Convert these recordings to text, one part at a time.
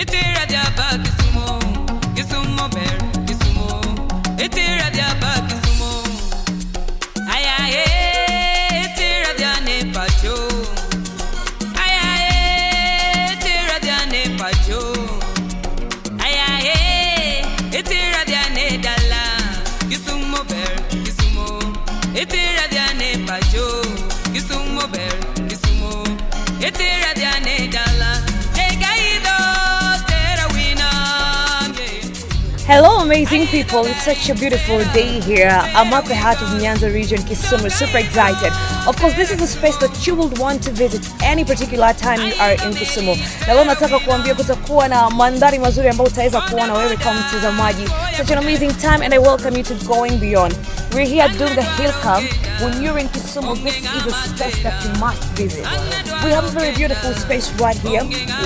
Itira diaba Kisumu, Kisumu ber, Kisumu. Itira diaba Kisumu. Ayaye, itira diane pacho. Ayaye, itira diane pacho. Ayaye, itira diane dala. Kisumu ber, Kisumu. Itira diane pacho. Kisumu ber, Kisumu. Itira diane dala. Hello amazing people, it's such a beautiful day here. I'm at the heart of Nyanza region, Kisumu, super excited. Of course, this is a space that you would want to visit any particular time you are in Kisumu. Na leo nataka kuambia kutakuwa na mandhari mazuri ambayo utaweza kuona wewe kama mtazamaji. Such an amazing time and I welcome you to Going Beyond. We're here at Dunga Hill Camp. When you're in Kisumu, this is a space that you must visit. We have a very beautiful space right here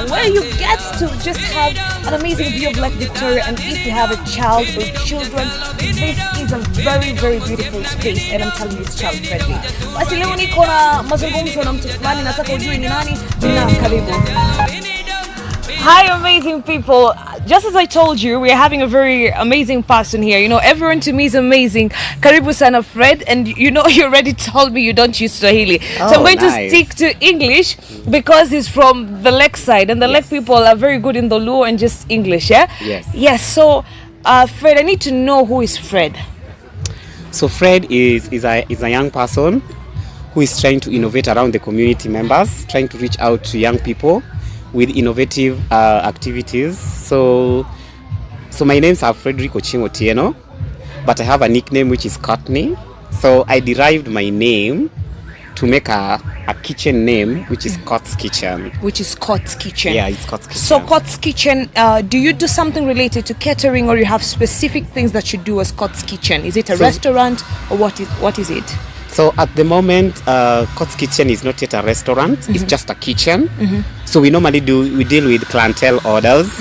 where you get to just have an amazing view of Lake Victoria, and if you have a child or children, this is a very, very beautiful space, and I'm telling you, it's child friendly. Basi leo niko na mazungumzo na mtu fulani, nataka ujue ni nani, na karibu. Hi amazing people, just as I told you, we are having a very amazing person here. You know, everyone to me is amazing. Karibu sana Fred, and you know you already told me you don't use Swahili. So I'm going to stick to English because he's from the Lake side, and the Lake people are very good in the Luo and just English, yeah? Yes, so Fred, I need to know who is Fred. So Fred is a young person who is trying to innovate around the community members, trying to reach out to young people with innovative activities. So my names are Fredrick Otieno, but I have a nickname which is Khourtney. So I derived my name to make a kitchen name which is Khourt's Kitchen. Which is Khourt's Kitchen. Yeah, it's Khourt's Kitchen. So Khourt's Kitchen, do you do something related to catering, or you have specific things that you do as Khourt's Kitchen? Is it a restaurant, or what is it? So at the moment, Khourt's Kitchen is not yet a restaurant. It's just a kitchen. So we normally deal with clientele orders.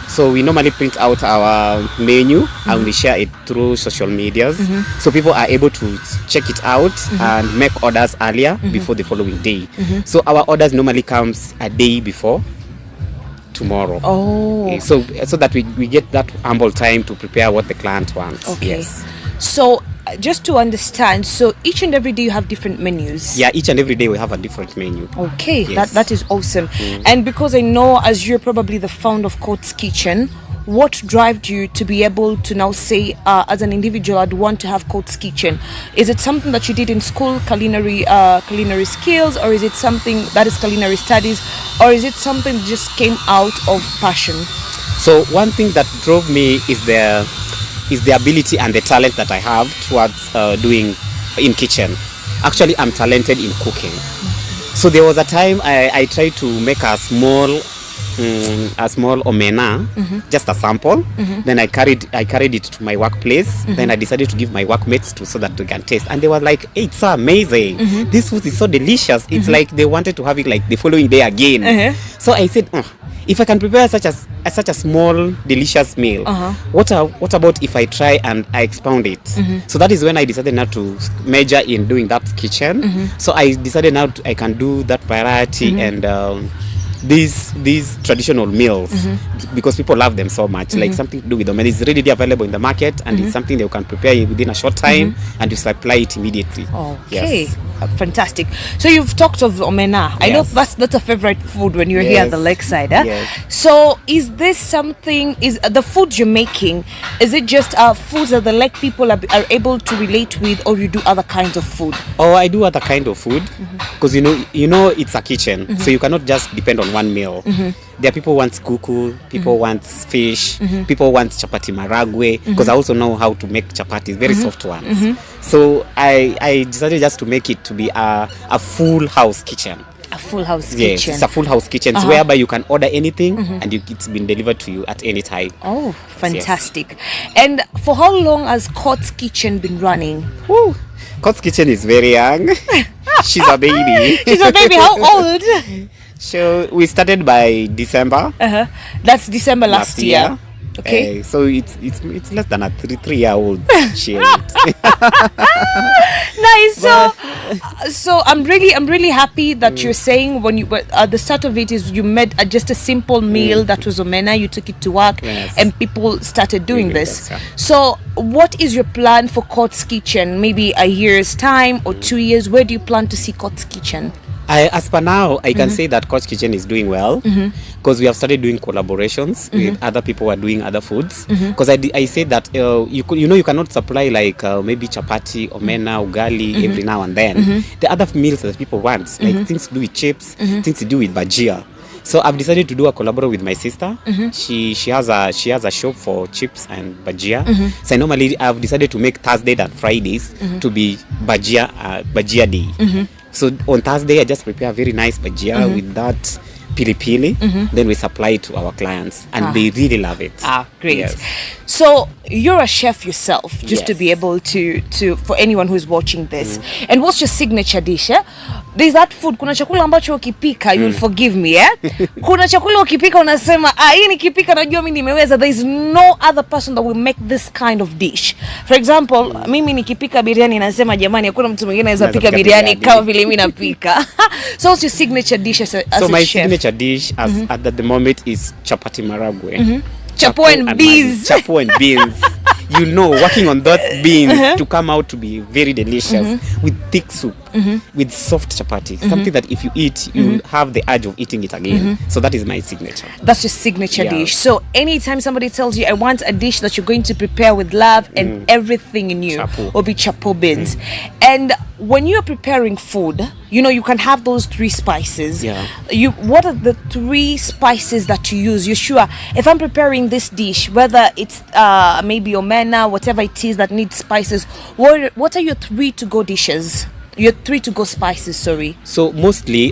So we normally print out our menu and we share it through social medias. So people are able to check it out and make orders earlier before the following day. So our orders normally comes a day before tomorrow. Okay, so that we get that ample time to prepare what the client wants. Okay. Yes. So just to understand, so each and every day you have different menus? Yeah, each and every day we have a different menu. Okay, yes. That is awesome. And because I know, as you're probably the founder of Khourt's Kitchen, what drives you to be able to now say, as an individual, I'd want to have Khourt's Kitchen? Is it something that you did in school, culinary skills, or is it something that is culinary studies, or is it something that just came out of passion? So one thing that drove me is the ability and the talent that I have towards doing in kitchen. Actually, I'm talented in cooking. So there was a time I tried to make a small omena, just a sample. Then I carried it to my workplace. Then I decided to give my workmates so that they can taste. And they were like, hey, it's so amazing. This food is so delicious. It's like they wanted to have it like the following day again. So I said, if I can prepare such a small delicious meal, what about if I try and I expound it? So that is when I decided now to major in doing that kitchen. So I decided now I can do that variety and these traditional meals because people love them so much, like something to do with them, and it's readily available in the market, and it's something they can prepare within a short time and you supply it immediately. Okay. Yes. Fantastic. So you've talked of omena. I know that's a favorite food when you're here at the lakeside. So is this something, is the food you're making, is it just foods that the lake people are able to relate with, or you do other kinds of food? I do other kind of food because you know it's a kitchen, so you cannot just depend on one meal. There are people who want kuku, people want fish, people want chapati maragwe, because I also know how to make chapatis, very soft ones. So I decided just to make it to be a full house kitchen. A full house kitchen. Yes, it's a full house kitchen, whereby you can order anything and it's been delivered to you at any time. Oh, fantastic. Yes. And for how long has Khourt's Kitchen been running? Khourt's Kitchen is very young. She's a baby. She's a baby. How old? So we started by December. That's December last year. Okay. So it's less than a 3-year-old child. Nice. So I'm really happy that you're saying when you at the start of it is you made just a simple meal that was omena, you took it to work, Yes. and people started doing this. Yes, yeah. So what is your plan for Khourtney's Kitchen? Maybe a year's time or 2 years? Where do you plan to see Khourtney's Kitchen? As per now, I can say that Khourtney's Kitchen is doing well because we have started doing collaborations with other people who are doing other foods. Because I say that you cannot supply like maybe chapati, omena, ugali every now and then. The other meals that people want, like things to do with chips, things to do with bajia. So I've decided to do a collaboration with my sister. She has a shop for chips and bajia. So normally I've decided to make Thursday and Fridays to be bajia day. So on Thursday I just prepare a very nice bajia with that pili-pili. Then we supply it to our clients and they really love it. Great. Yes. So you're a chef yourself, just to Yes. be able to for anyone who's watching this. And what's your signature dish? There's that food, kuna chakula ambacho ukipika, you'll forgive me, kuna chakula ukipika unasema hii nikipika najua mimi nimeweza. There is no other person that will make this kind of dish. For example, mimi nikipika biriani nasema jamani hakuna mtu mwingine anaweza pika biriani kama vile mimi napika. So what's your signature dish as a my chef? signature dish at the moment is chapati maragwe. Chapo and beans. Chapo and beans. Working on those beans to come out to be very delicious with thick soup, with soft chapati. Something that if you eat, you have the urge of eating it again. So that is my signature. That's your signature dish. So anytime somebody tells you, I want a dish that you're going to prepare with love and everything in you, Chapo. will be chapo beans. And when you're preparing food, you can have those 3 spices. Yeah. What are the 3 spices that you use? You're sure, if I'm preparing this dish, whether it's maybe omena, whatever it is that needs spices, what are your 3 to-go dishes? Your 3 to-go spices, sorry. So mostly,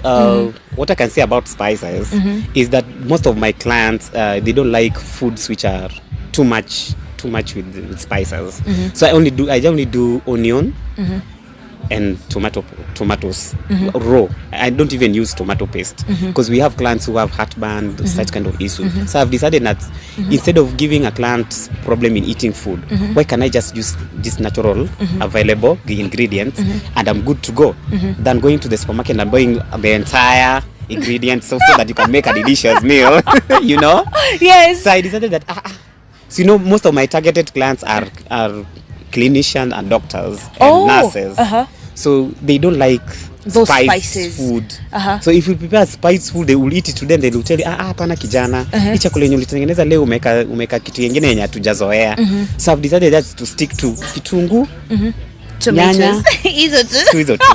what I can say about spices is that most of my clients, they don't like foods which are too much with spices. So I only do onion and tomatoes raw. I don't even use tomato paste because we have clients who have heartburn, such kind of issue. So I've decided that instead of giving a client problem in eating food, why can I just use this natural available the ingredients and I'm good to go than going to the supermarket and buying the entire ingredients so that you can make a delicious meal. Yes. So I decided that so most of my targeted clients are clinicians and doctors and nurses. So they don't like those spiced spices. Food. So if you prepare spiced food, they will eat it to them. They will tell you, hapana kijana, hii chakula yenye ulitengeneza leo umeka kitu kingine yenye hatujazoea. So I've decided just to stick to kitunguu, Tomatoes. hizo tu.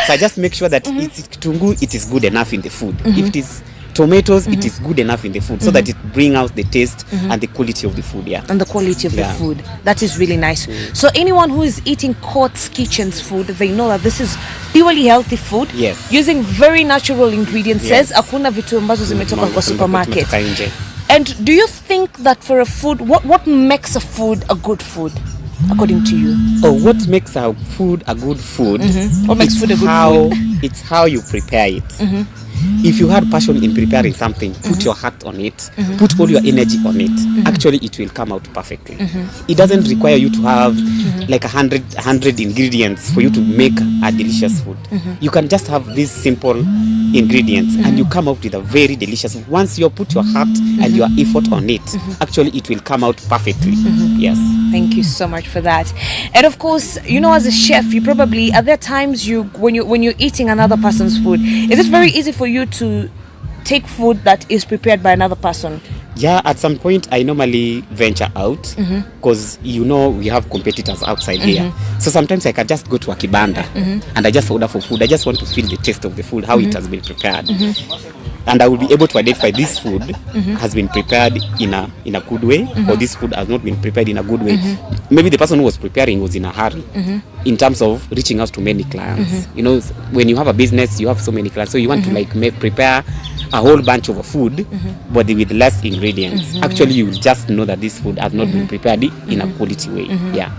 So I just make sure that it's kitunguu, it is good enough in the food. If it is tomatoes, it is good enough in the food so that it bring out the taste and the quality of the food. And the quality of the food. That is really nice. So anyone who is eating Khourtney's Kitchen's food, they know that this is purely healthy food. Yes. Using very natural ingredients. Yes. Hakuna vitu ambazo zimetoka kwa supermarket. Tumetoka nje. And do you think that for a food, what makes a food a good food, according to you? What makes a food a good food? What makes food a good food? It's how you prepare it. If you had passion in preparing something, put your heart on it, put all your energy on it, actually it will come out perfectly. It doesn't require you to have like 100 ingredients for you to make a delicious food. You can just have these simple ingredients and you come out with a very delicious. Once you put your heart and your effort on it, actually it will come out perfectly. Yes. Thank you so much for that. And of course, as a chef, you probably, are there times when you're eating another person's food, is it very easy for you to take food that is prepared by another person? Yeah, at some point I normally venture out because we have competitors outside here. So sometimes I can just go to a kibanda and I just order for food. I just want to feel the taste of the food, how it has been prepared. And I will be able to identify this food has been prepared in a good way or this food has not been prepared in a good way. Maybe the person who was preparing was in a hurry in terms of reaching out to many clients. When you have a business, you have so many clients. So you want to prepare a whole bunch of food but with less ingredients. Actually, you will just know that this food has not been prepared in a quality way. Yeah.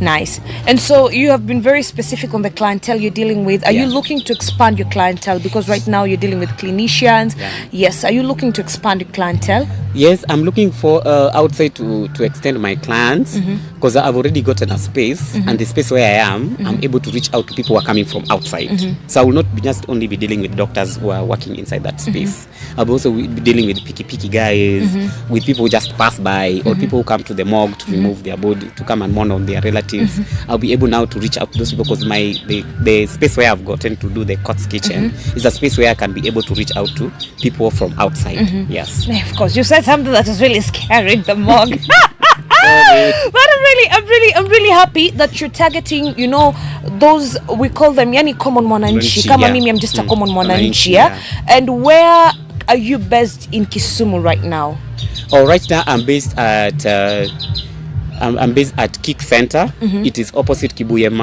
Nice. And so you have been very specific on the clientele you're dealing with. Are you looking to expand your clientele? Because right now you're dealing with clinicians. Yes. Are you looking to expand your clientele? Yes, I'm looking for outside to extend my clients because I've already gotten a space, and the space where I am, I'm able to reach out to people who are coming from outside. So I will not be just only be dealing with doctors who are working inside that space. I'll also be dealing with picky guys, with people who just pass by, or people who come to the morgue to remove their body, to come and mourn on their relatives. I'll be able now to reach out to those people because the space where I've gotten to do the Khourtney kitchen is a space where I can be able to reach out to people from outside. Yes. Of course, you said something that is really scaring the morgue. But I'm really happy that you're targeting, you know, those, we call them yani common mwananchi. Kama mimi, I'm just a common mwananchi. Yeah? And where are you based in Kisumu right now? Oh, right now I'm based at I'm based at Kick Center. It is opposite Kibuye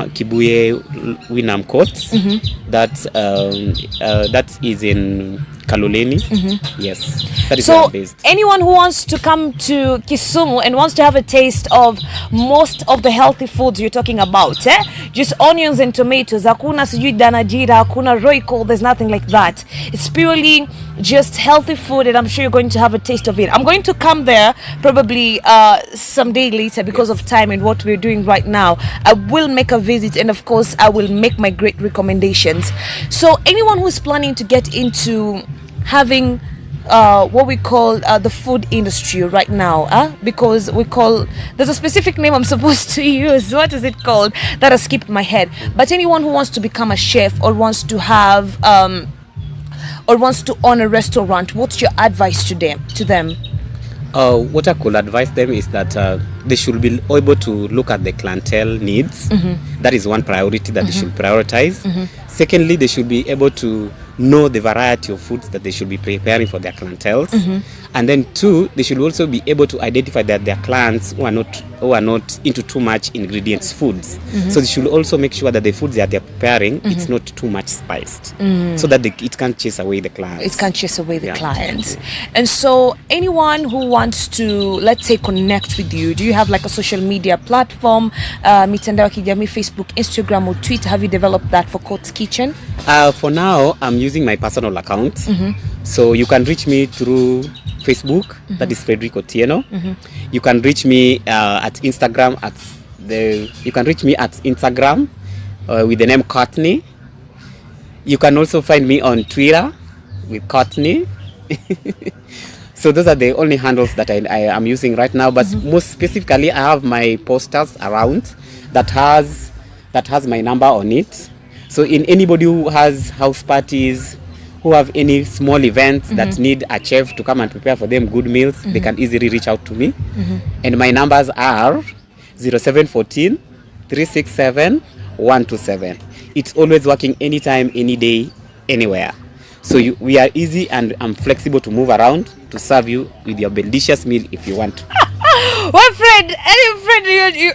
Winam Court. That is in Kaloleni. Yes, that is where I'm based. Anyone who wants to come to Kisumu and wants to have a taste of most of the healthy foods you're talking about, just onions and tomatoes, hakuna sijui danajira, hakuna roiko, there's nothing like that. It's purely just healthy food, and I'm sure you're going to have a taste of it. I'm going to come there probably someday later because of time and what we're doing right now. I will make a visit, and of course I will make my great recommendations. So anyone who's planning to get into having what we call the food industry right now, because we call, there's a specific name I'm supposed to use, what is it called, that has skipped my head, but anyone who wants to become a chef or wants to have or wants to own a restaurant, what's your advice to them? What I could advise them is that they should be able to look at the clientele needs. That is one priority that they should prioritize. Secondly, they should be able to know the variety of foods that they should be preparing for their clientele. And then two, they should also be able to identify that their clients who are not into too much ingredients foods. So they should also make sure that the foods that they're preparing, it's not too much spiced, so that it can't chase away the clients. It can't chase away the clients. And so anyone who wants to, let's say, connect with you, do you have like a social media platform, mitandao ya kijamii, Facebook, Instagram or Twitter? Have you developed that for Khourtney Kitchen? For now, I'm using my personal account. So you can reach me through Facebook, that is Fredrick Otieno. You can reach me at Instagram with the name Khourtney. You can also find me on Twitter with Khourtney. So those are the only handles that I am using right now. But most specifically, I have my posters around that has my number on it. So in anybody who has house parties, who have any small events that need a chef to come and prepare for them good meals, they can easily reach out to me. And my numbers are 0714 367 127. It's always working anytime, any day, anywhere. So we are easy, and I'm flexible to move around to serve you with your delicious meal if you want to. Well, Fred,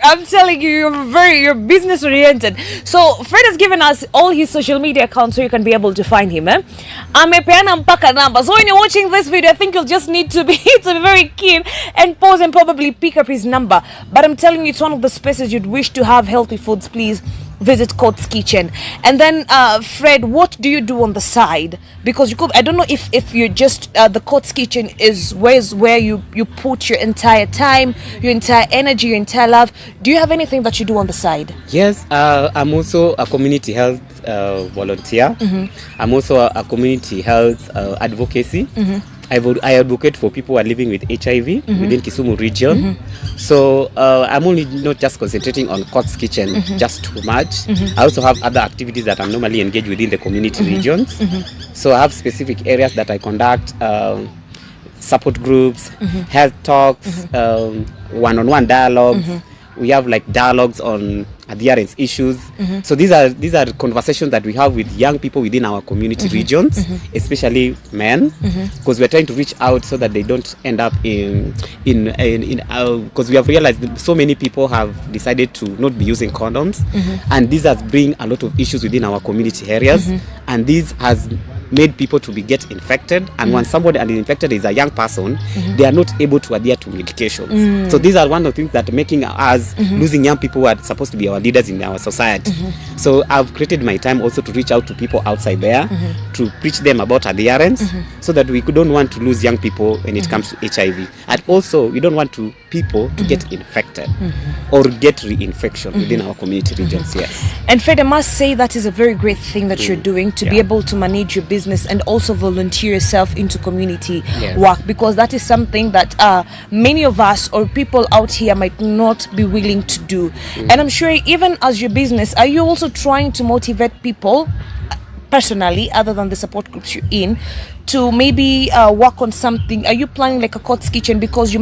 I'm telling you, you're business oriented. So Fred has given us all his social media accounts so you can be able to find him. Amepeana mpaka number. So when you're watching this video, I think you'll just need to be very keen and pause and probably pick up his number. But I'm telling you, it's one of the spaces you'd wish to have healthy foods. Please visit Khourtney Kitchen. And then Fred, what do you do on the side? Because I don't know if you're just the Khourtney Kitchen is where you put your entire time, your entire energy, your entire love. Do you have anything that you do on the side? Yes, I'm also a community health volunteer. I'm also a community health advocacy. I advocate for people who are living with HIV within Kisumu region. So I'm only not just concentrating on Khourtney Kitchen just too much. I also have other activities that I'm normally engaged within the community regions. So I have specific areas that I conduct, support groups, health talks, one-on-one dialogues. We have like dialogues on adherence issues. So these are conversations that we have with young people within our community regions, especially men, because we're trying to reach out so that they don't end up because we have realized that so many people have decided to not be using condoms, and this has bring a lot of issues within our community areas, and this has made people to get infected, and when somebody is infected is a young person, they are not able to adhere to medications. So these are one of the things that making us losing young people who are supposed to be our leaders in our society. So I've created my time also to reach out to people outside there, to preach them about adherence, so that we don't want to lose young people when it comes to HIV. And also we don't want people to get infected or get reinfection within our community regions. Yes. And Fred, I must say that is a very great thing that you're doing, to be able to manage your business and also volunteer yourself into community work, because that is something that many of us or people out here might not be willing to do. And I'm sure even as your business, are you also trying to motivate people personally, other than the support groups you're in, to maybe work on something? Are you planning like a Khourtney's Kitchen, because you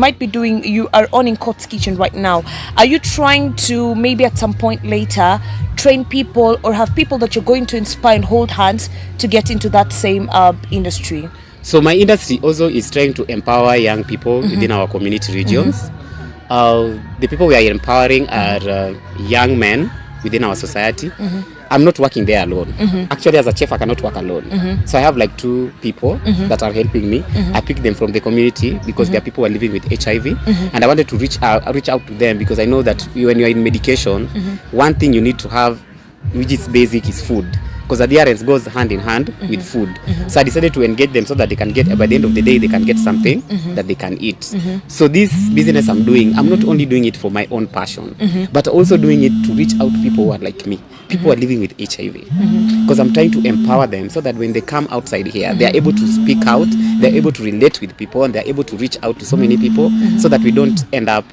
are owning Khourtney's Kitchen right now? Are you trying to maybe at some point later train people or have people that you're going to inspire and hold hands to get into that same industry? So my industry also is trying to empower young people within our community regions. The people we are empowering are young men within our society. I'm not working there alone. Actually, as a chef, I cannot work alone. So I have like 2 people that are helping me. I pick them from the community because there are people who are living with HIV, and I wanted to reach out to them, because I know that when you're in medication, one thing you need to have, which is basic, is food. Because adherence goes hand in hand with food. So I decided to engage them so that they can get, by the end of the day, they can get something that they can eat. So this business I'm doing, I'm not only doing it for my own passion, but also doing it to reach out to people who are like me, people who are living with HIV. Because I'm trying to empower them so that when they come outside here, they are able to speak out, they're able to relate with people, and they're able to reach out to so many people, so that we don't end up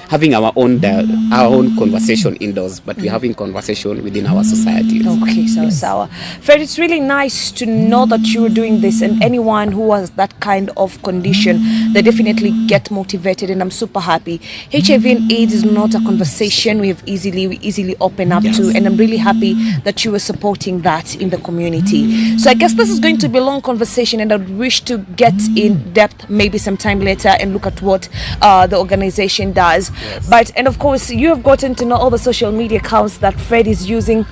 having our own conversation indoors, but we're having conversation within our society. Okay, so sour. Fred, it's really nice to know that you're doing this, and anyone who has that kind of condition, they definitely get motivated, and I'm super happy. HIV and AIDS is not a conversation we easily open up to, and I'm really happy that you were supporting that in the community. So I guess this is going to be a long conversation, and I'd wish to get in depth maybe sometime later and look at what the organization does. And of course, you have gotten to know all the social media accounts that Fred is using.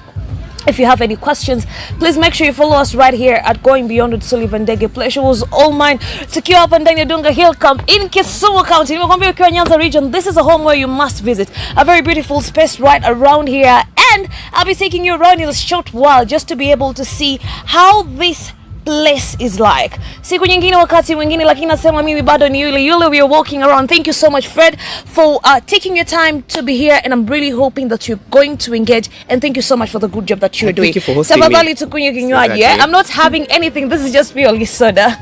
If you have any questions, please make sure you follow us right here at Going Beyond with Sullivan Ndege. Pleasure was all mine. Tukiwa hapa ndani ya Dunga Hill Camp in Kisumu County. Nimekwambia ukiwa Nyanza region, this is a home where you must visit. A very beautiful space right around here. And I'll be taking you around in a short while just to be able to see how this place is like. Siku nyingine wakati mwingine, lakini nasema mimi bado ni yule we are walking around. Thank you so much, Fred, for taking your time to be here, and I'm really hoping that you're going to engage, and thank you so much for the good job that you're doing. Thank you for hosting me. I'm not having anything, this is just purely soda.